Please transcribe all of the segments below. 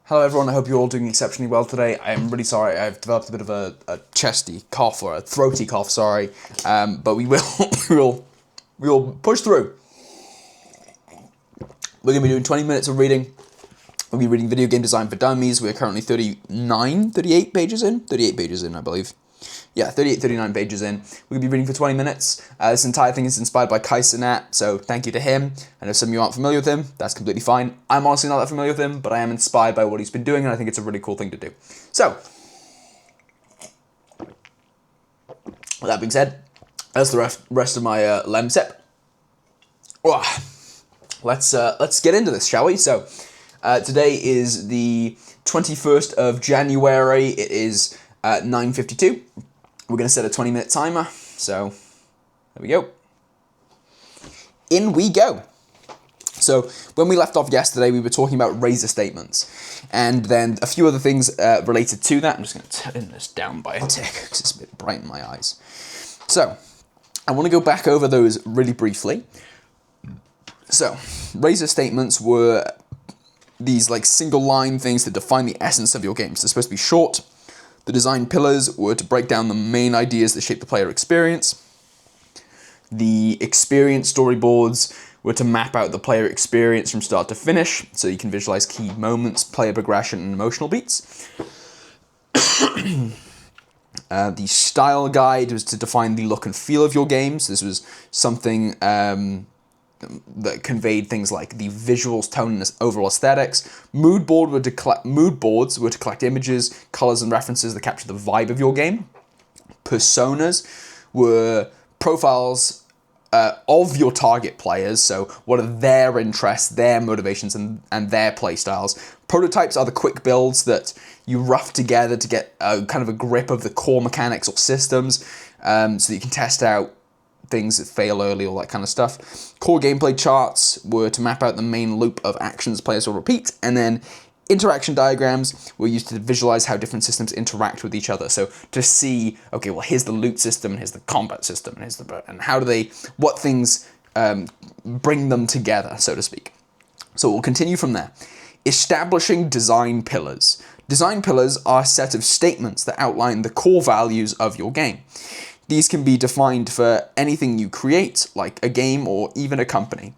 Hello everyone, I hope you're all doing exceptionally well today. I'm really sorry, I've developed a bit of a chesty cough, or a throaty cough, sorry. But we will we will push through. We're going to be doing 20 minutes of reading. We'll be reading Video Game Design for Dummies. We're currently 38 pages in? 38 pages in, I believe. Yeah, 39 pages in. We're going to be reading for 20 minutes. This entire thing is inspired by Kai Cenat, so thank you to him. I know some of you aren't familiar with him. That's completely fine. I'm honestly not that familiar with him, but I am inspired by what he's been doing, and I think it's a really cool thing to do. So, with that being said, that's the rest of my Lemsip. Let's get into this, shall we? So, today is the 21st of January. It is 9:52. We're going to set a 20-minute timer. So, there we go. In we go. So, when we left off yesterday, we were talking about razor statements. And then a few other things related to that. I'm just going to turn this down by a tick because it's a bit bright in my eyes. So, I want to go back over those really briefly. So, razor statements were these like single line things that define the essence of your games. They're supposed to be short. The design pillars were to break down the main ideas that shape the player experience. The experience storyboards were to map out the player experience from start to finish, so you can visualize key moments, player progression, and emotional beats. The style guide was to define the look and feel of your games. This was something that conveyed things like the visuals, tone, and overall aesthetics. Mood boards were to collect images, colors, and references that capture the vibe of your game. Personas were profiles of your target players, so what are their interests, their motivations, and their play styles. Prototypes are the quick builds that you rough together to get kind of a grip of the core mechanics or systems, so that you can test out things that fail early, all that kind of stuff. Core gameplay charts were to map out the main loop of actions players will repeat, and then interaction diagrams were used to visualize how different systems interact with each other. So to see, okay, well, here's the loot system, and here's the combat system, and how do they, what things bring them together, so to speak. So we'll continue from there. Establishing design pillars. Design pillars are a set of statements that outline the core values of your game. These can be defined for anything you create, like a game or even a company.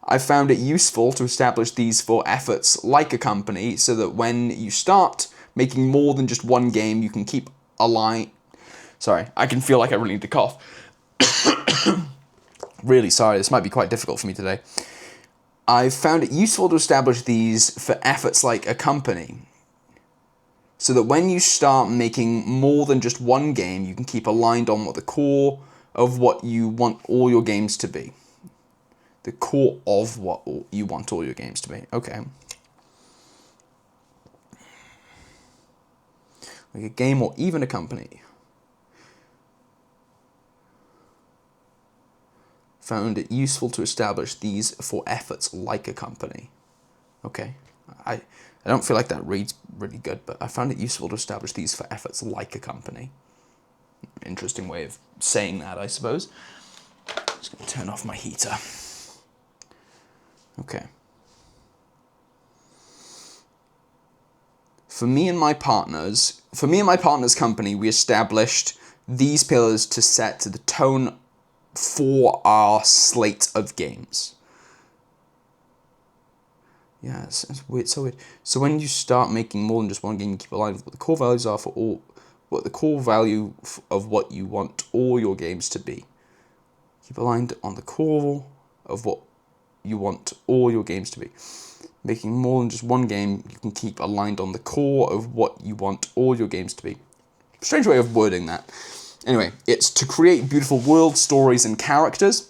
I've found it useful to establish these for efforts like a company, so that when you start making more than just one game, you can keep aligned. Sorry, I can feel like I really need to cough. Really sorry, this might be quite difficult for me today. I've found it useful to establish these for efforts like a company, so that when you start making more than just one game, you can keep aligned on what the core of what you want all your games to be. The core of what you want all your games to be. Okay. Like a game or even a company. Found it useful to establish these for efforts like a company. Okay. I don't feel like that reads really good, but I found it useful to establish these for efforts like a company. Interesting way of saying that, I suppose. Just going to turn off my heater. Okay. For me and my partner's company, we established these pillars to set the tone for our slate of games. Yeah, it's weird, so weird. So when you start making more than just one game, you keep aligned with what the core values are for all, what the core value of what you want all your games to be. Keep aligned on the core of what you want all your games to be. Making more than just one game, you can keep aligned on the core of what you want all your games to be. Strange way of wording that. Anyway, it's to create beautiful world stories and characters,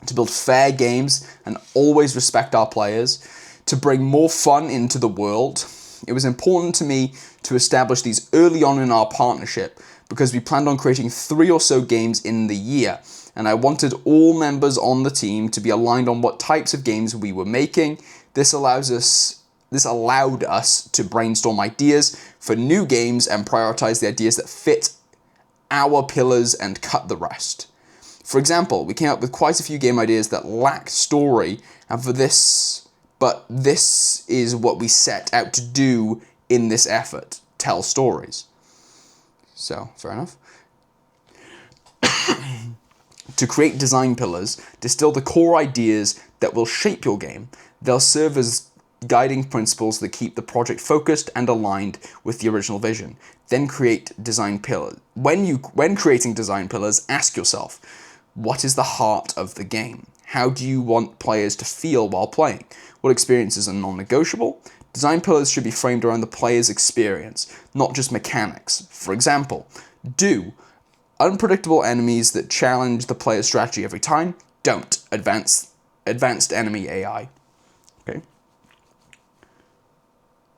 to build fair games and always respect our players, to bring more fun into the world. It was important to me to establish these early on in our partnership because we planned on creating 3 or so games in the year, and I wanted all members on the team to be aligned on what types of games we were making. This allowed us to brainstorm ideas for new games and prioritize the ideas that fit our pillars and cut the rest. For example, we came up with quite a few game ideas that lacked story, and for this But this is what we set out to do in this effort, tell stories. So, fair enough. To create design pillars, distill the core ideas that will shape your game. They'll serve as guiding principles that keep the project focused and aligned with the original vision. Then create design pillars. When creating design pillars, ask yourself, what is the heart of the game? How do you want players to feel while playing? What experiences are non-negotiable? Design pillars should be framed around the player's experience, not just mechanics. For example, do unpredictable enemies that challenge the player's strategy every time. Don't advanced enemy AI. Okay.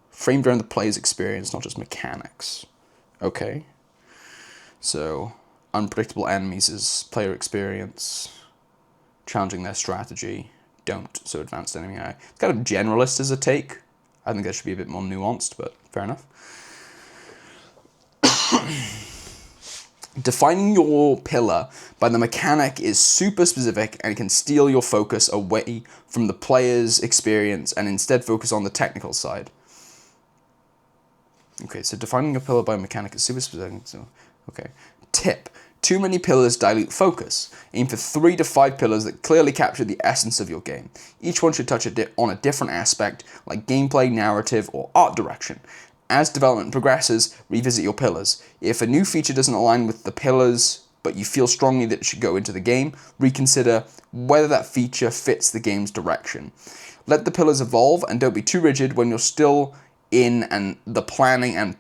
Framed around the player's experience, not just mechanics. Okay. So, unpredictable enemies is player experience. Challenging their strategy. Don't. So, advanced enemy AI. It's kind of generalist as a take. I think that should be a bit more nuanced, but fair enough. Defining your pillar by the mechanic is super specific and can steal your focus away from the player's experience and instead focus on the technical side. Okay, so defining your pillar by mechanic is super specific. So, okay. Tip. Too many pillars dilute focus. Aim for 3 to 5 pillars that clearly capture the essence of your game. Each one should touch on a different aspect, like gameplay, narrative, or art direction. As development progresses, revisit your pillars. If a new feature doesn't align with the pillars, but you feel strongly that it should go into the game, reconsider whether that feature fits the game's direction. Let the pillars evolve and don't be too rigid when you're still in the planning and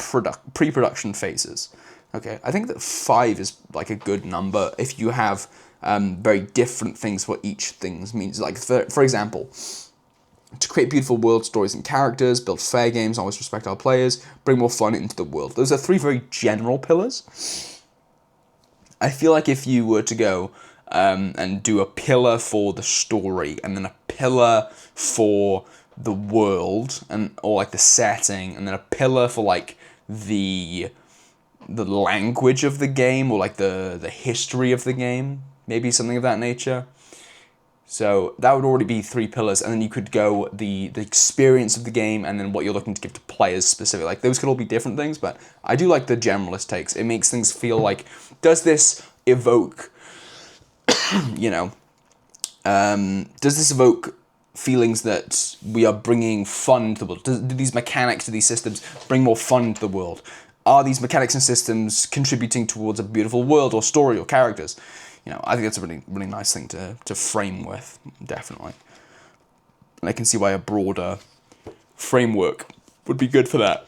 pre-production phases. Okay, I think that 5 is like a good number if you have very different things what each thing means. Like, for example, to create beautiful world stories and characters, build fair games, always respect our players, bring more fun into the world. Those are 3 very general pillars. I feel like if you were to go and do a pillar for the story, and then a pillar for the world, or like the setting, and then a pillar for like the language of the game, or like the history of the game, maybe something of that nature. So that would already be 3 pillars, and then you could go the experience of the game, and then what you're looking to give to players specifically. Like, those could all be different things, but I do like the generalist takes. It makes things feel like, does this evoke, does this evoke feelings that we are bringing fun to the world? Do these mechanics, do these systems bring more fun to the world? Are these mechanics and systems contributing towards a beautiful world or story or characters? I think that's a really, really nice thing to frame with, definitely. And I can see why a broader framework would be good for that.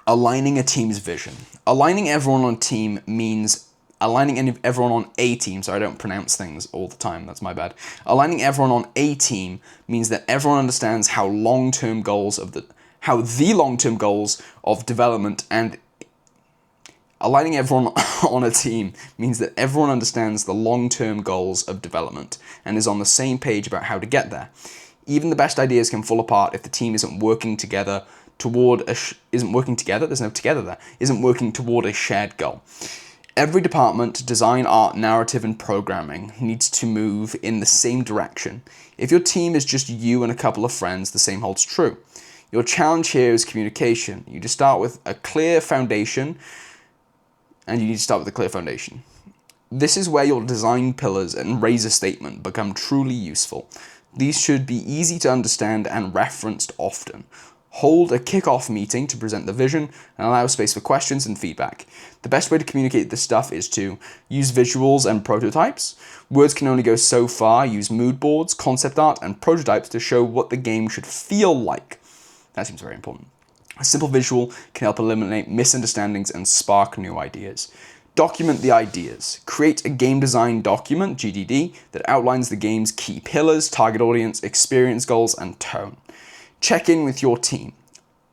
Aligning a team's vision. Aligning everyone on a team means aligning everyone on a team. Sorry, I don't pronounce things all the time. That's my bad. Aligning everyone on a team means that everyone understands how the long-term goals of development and aligning everyone on a team means that everyone understands the long-term goals of development and is on the same page about how to get there. Even the best ideas can fall apart if the team isn't working together toward a shared goal. Every department, design, art, narrative, and programming, needs to move in the same direction. If your team is just you and a couple of friends, the same holds true. Your challenge here is communication. You just start with a clear foundation. This is where your design pillars and razor statement become truly useful. These should be easy to understand and referenced often. Hold a kick-off meeting to present the vision and allow space for questions and feedback. The best way to communicate this stuff is to use visuals and prototypes. Words can only go so far. Use mood boards, concept art, and prototypes to show what the game should feel like. That seems very important. A simple visual can help eliminate misunderstandings and spark new ideas. Document the ideas. Create a game design document, GDD, that outlines the game's key pillars, target audience, experience goals, and tone. Check in with your team.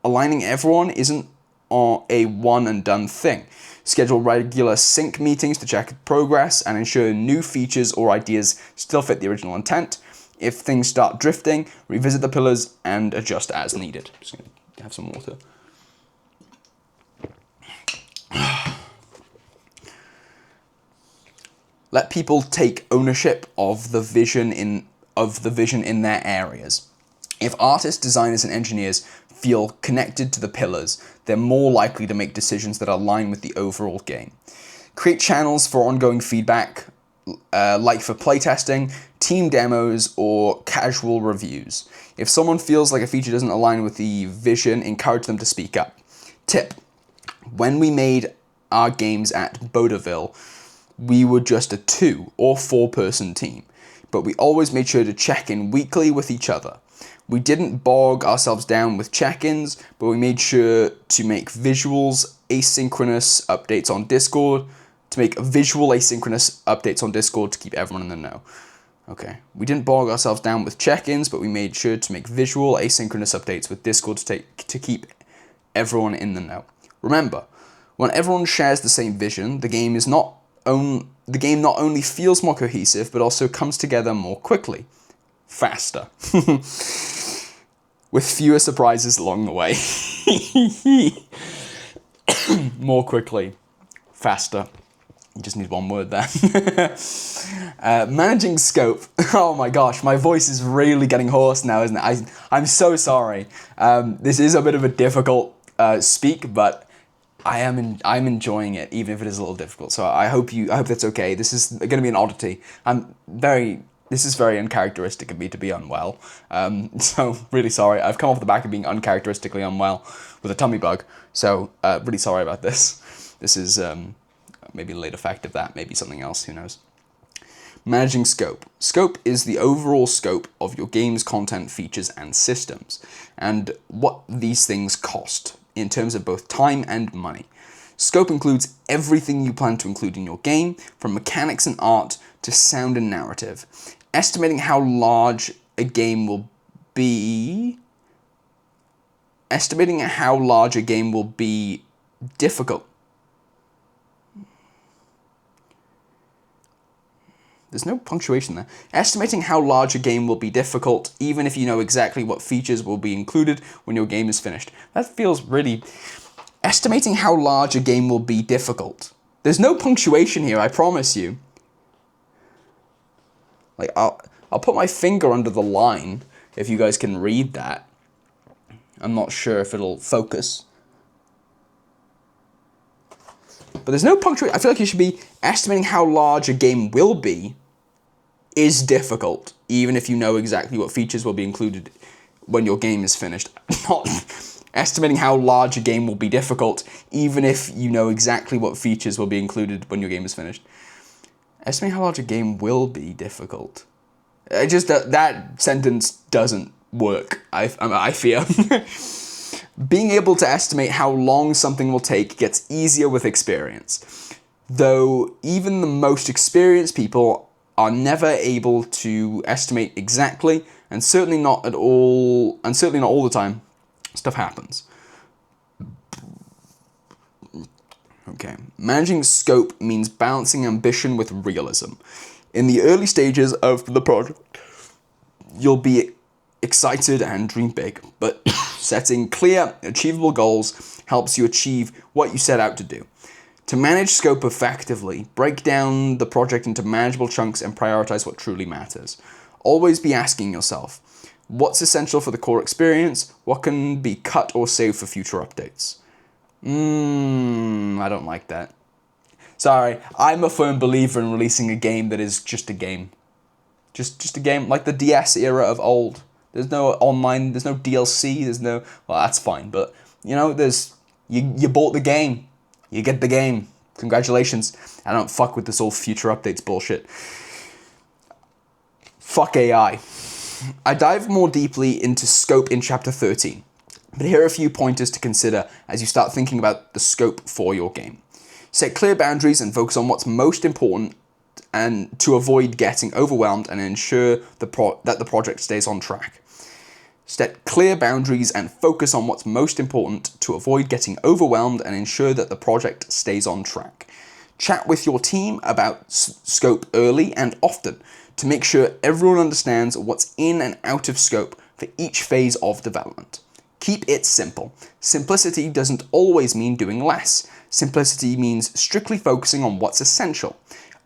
Aligning everyone isn't a one and done thing. Schedule regular sync meetings to check progress and ensure new features or ideas still fit the original intent. If things start drifting, revisit the pillars and adjust as needed. Just gonna have some water. Let people take ownership of the vision of the vision in their areas. If artists, designers, and engineers feel connected to the pillars, they're more likely to make decisions that align with the overall game. Create channels for ongoing feedback, like for playtesting, team demos, or casual reviews. If someone feels like a feature doesn't align with the vision, encourage them to speak up. Tip: when we made our games at Bodaville, we were just a 2 or 4 person team, but we always made sure to check in weekly with each other. We didn't bog ourselves down with check-ins, but we made sure to make visuals asynchronous updates on Discord, to keep everyone in the know. Okay. We didn't bog ourselves down with check-ins, but we made sure to make visual asynchronous updates with Discord to keep everyone in the know. Remember, when everyone shares the same vision, the game not only feels more cohesive, but also comes together more quickly. Faster. With fewer surprises along the way. More quickly. Faster. You just need one word there. Managing scope. Oh my gosh, my voice is really getting hoarse now, isn't it? I'm so sorry. This is a bit of a difficult speak, but I'm enjoying it, even if it is a little difficult. So I hope that's okay. This is going to be an oddity. This is very uncharacteristic of me to be unwell. So really sorry. I've come off the back of being uncharacteristically unwell with a tummy bug. So really sorry about this. This is maybe a late effect of that, maybe something else, who knows. Managing scope. Scope is the overall scope of your game's content, features, and systems, and what these things cost in terms of both time and money. Scope includes everything you plan to include in your game, from mechanics and art to sound and narrative. Estimating how large a game will be difficult. There's no punctuation there. Estimating how large a game will be difficult, even if you know exactly what features will be included when your game is finished. That feels really... Estimating how large a game will be difficult. There's no punctuation here, I promise you. Like, I'll put my finger under the line, if you guys can read that. I'm not sure if it'll focus. But there's no punctuation. I feel like you should be estimating how large a game will be is difficult, even if you know exactly what features will be included when your game is finished. Not estimating how large a game will be difficult, even if you know exactly what features will be included when your game is finished. Estimating how large a game will be difficult. That sentence doesn't work, I fear. Being able to estimate how long something will take gets easier with experience, though even the most experienced people are never able to estimate exactly, and certainly not all the time. Stuff happens. Okay. Managing scope means balancing ambition with realism. In the early stages of the project, you'll be excited and dream big, but setting clear, achievable goals helps you achieve what you set out to do. To manage scope effectively, break down the project into manageable chunks and prioritize what truly matters. Always be asking yourself, what's essential for the core experience? What can be cut or saved for future updates? I don't like that. Sorry, I'm a firm believer in releasing a game that is just a game. Just a game, like the DS era of old. There's no online, there's no DLC, well, that's fine, but, you bought the game. You get the game. Congratulations. I don't fuck with this all future updates bullshit. Fuck AI. I dive more deeply into scope in Chapter 13, but here are a few pointers to consider as you start thinking about the scope for your game. Set clear boundaries and focus on what's most important, and to avoid getting overwhelmed and ensure that the project stays on track. Set clear boundaries and focus on what's most important to avoid getting overwhelmed and ensure that the project stays on track. Chat with your team about scope early and often to make sure everyone understands what's in and out of scope for each phase of development. Keep it simple. Simplicity doesn't always mean doing less. Simplicity means strictly focusing on what's essential.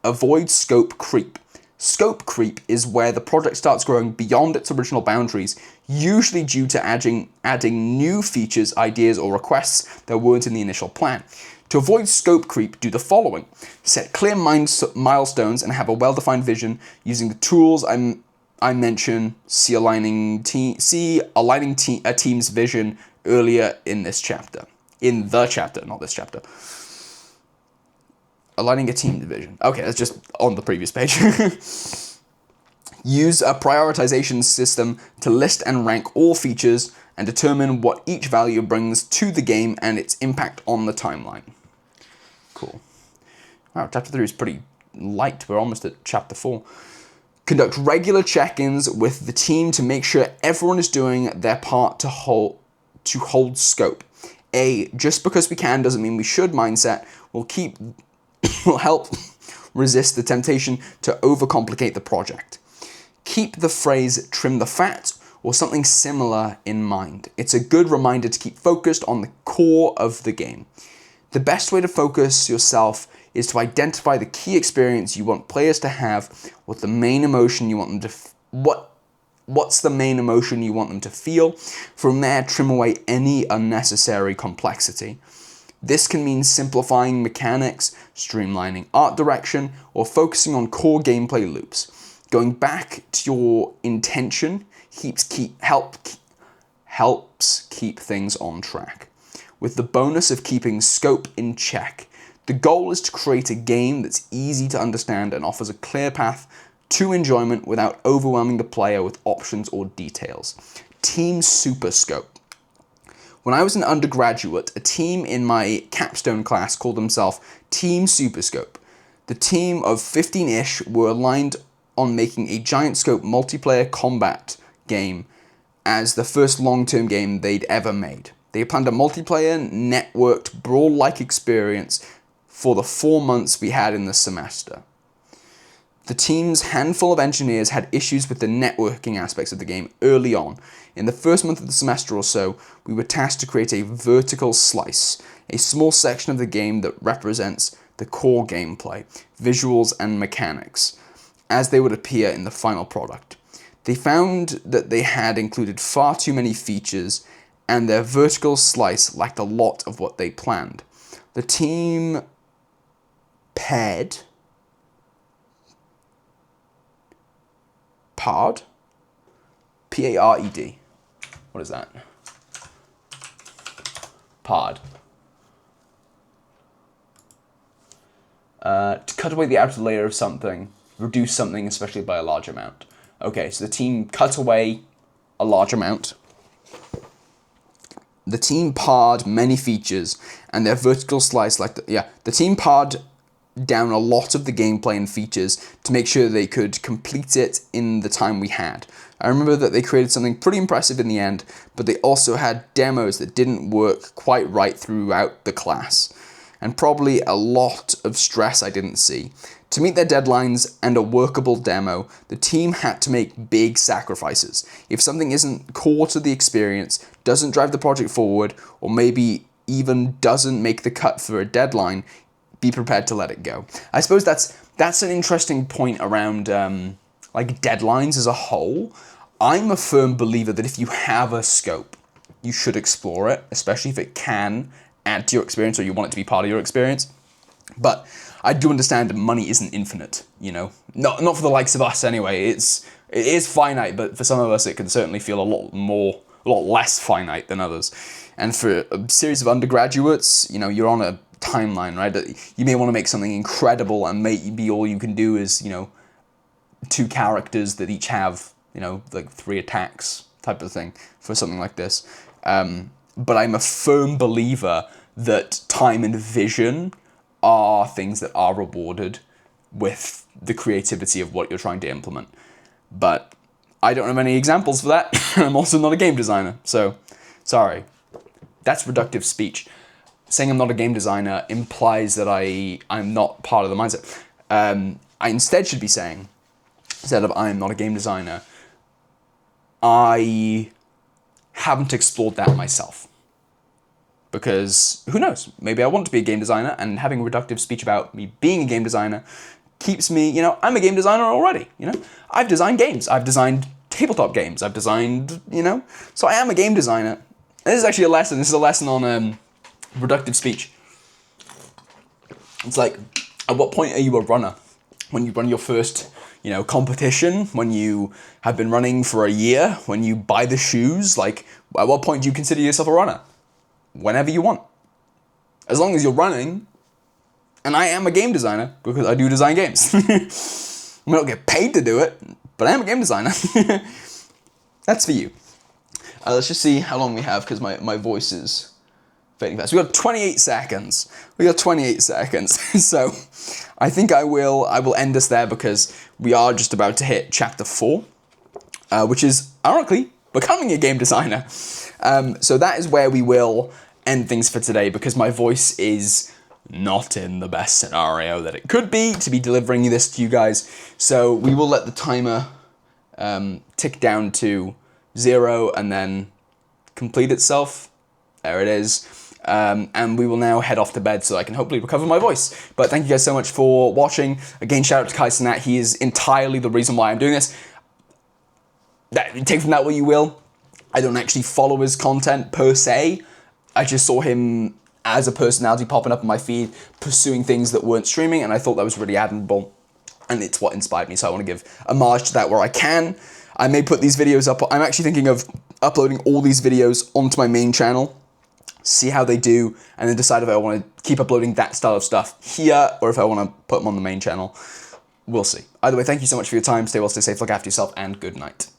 Avoid scope creep. Scope creep is where the project starts growing beyond its original boundaries, usually due to adding new features, ideas, or requests that weren't in the initial plan. To avoid scope creep, do the following. Set clear milestones and have a well-defined vision using the tools I mentioned. See aligning a team's vision earlier in this chapter. In the chapter, not this chapter. Aligning a team vision. Okay, that's just on the previous page. Use a prioritization system to list and rank all features and determine what each value brings to the game and its impact on the timeline. Cool. Wow, chapter 3 is pretty light. We're almost at chapter 4. Conduct regular check-ins with the team to make sure everyone is doing their part to hold scope. Just because we can doesn't mean we should mindset will help resist the temptation to overcomplicate the project. Keep the phrase trim the fat or something similar in mind. It's a good reminder to keep focused on the core of the game. The best way to focus yourself is to identify the key experience you want players to have, what's the main emotion you want them to what's the main emotion you want them to feel. From there, trim away any unnecessary complexity. This can mean simplifying mechanics, streamlining art direction, or focusing on core gameplay loops. Going back to your intention helps keep things on track. With the bonus of keeping scope in check, the goal is to create a game that's easy to understand and offers a clear path to enjoyment without overwhelming the player with options or details. Team Super Scope. When I was an undergraduate, a team in my capstone class called themselves Team Super Scope. The team of 15-ish were aligned on making a giant scope multiplayer combat game as the first long-term game they'd ever made. They planned a multiplayer, networked, brawl-like experience for the 4 months we had in the semester. The team's handful of engineers had issues with the networking aspects of the game early on. In the first month of the semester or so, we were tasked to create a vertical slice, a small section of the game that represents the core gameplay, visuals, and mechanics, as they would appear in the final product. They found that they had included far too many features, and their vertical slice lacked a lot of what they planned. The team paired Pared? P-A-R-E-D. What is that? Pared. To cut away the outer layer of something, reduce something, especially by a large amount. Okay, so the team cut away a large amount. The team pared many features, and their vertical slice, the team pared down a lot of the gameplay and features to make sure they could complete it in the time we had. I remember that they created something pretty impressive in the end, but they also had demos that didn't work quite right throughout the class, and probably a lot of stress I didn't see. To meet their deadlines and a workable demo, the team had to make big sacrifices. If something isn't core to the experience, doesn't drive the project forward, or maybe even doesn't make the cut for a deadline, be prepared to let it go. I suppose that's an interesting point around deadlines as a whole. I'm a firm believer that if you have a scope, you should explore it, especially if it can add to your experience or you want it to be part of your experience. But I do understand money isn't infinite, Not for the likes of us anyway. It is finite, but for some of us it can certainly feel a lot less finite than others. And for a series of undergraduates, you're on a timeline, right? You may want to make something incredible, and maybe all you can do is, 2 characters that each have, 3 attacks type of thing for something like this. But I'm a firm believer that time and vision are things that are rewarded with the creativity of what you're trying to implement. But I don't have any examples for that. I'm also not a game designer, so sorry. That's reductive speech. Saying I'm not a game designer implies that I'm not part of the mindset. I instead should be saying, instead of I'm not a game designer, I haven't explored that myself. Because who knows? Maybe I want to be a game designer, and having reductive speech about me being a game designer keeps me, you know, I'm a game designer already, you know. I've designed games. I've designed tabletop games. I've designed, you know, so I am a game designer. This is actually a lesson. This is a lesson on reductive speech. It's like, at what point are you a runner? When you run your first, you know, competition, when you have been running for a year, when you buy the shoes, like, at what point do you consider yourself a runner? Whenever you want. As long as you're running, and I am a game designer, because I do design games. I don't get paid to do it, but I am a game designer. That's for you. Let's just see how long we have, because my voice is fading fast. We got 28 seconds. So I think I will end us there, because we are just about to hit chapter 4, which is, ironically, becoming a game designer. So that is where we will end things for today, because my voice is not in the best scenario that it could be to be delivering this to you guys. So we will let the timer tick down to 0 and then complete itself. There it is. And we will now head off to bed so I can hopefully recover my voice. But thank you guys so much for watching. Again, shout out to Kai Cenat. He is entirely the reason why I'm doing this. Take from that what you will. I don't actually follow his content per se. I just saw him as a personality popping up on my feed, pursuing things that weren't streaming, and I thought that was really admirable. And it's what inspired me, so I want to give homage to that where I can. I may put these videos up. I'm actually thinking of uploading all these videos onto my main channel, see how they do, and then decide if I want to keep uploading that style of stuff here, or if I want to put them on the main channel. We'll see. Either way, thank you so much for your time. Stay well, stay safe, look after yourself, and good night.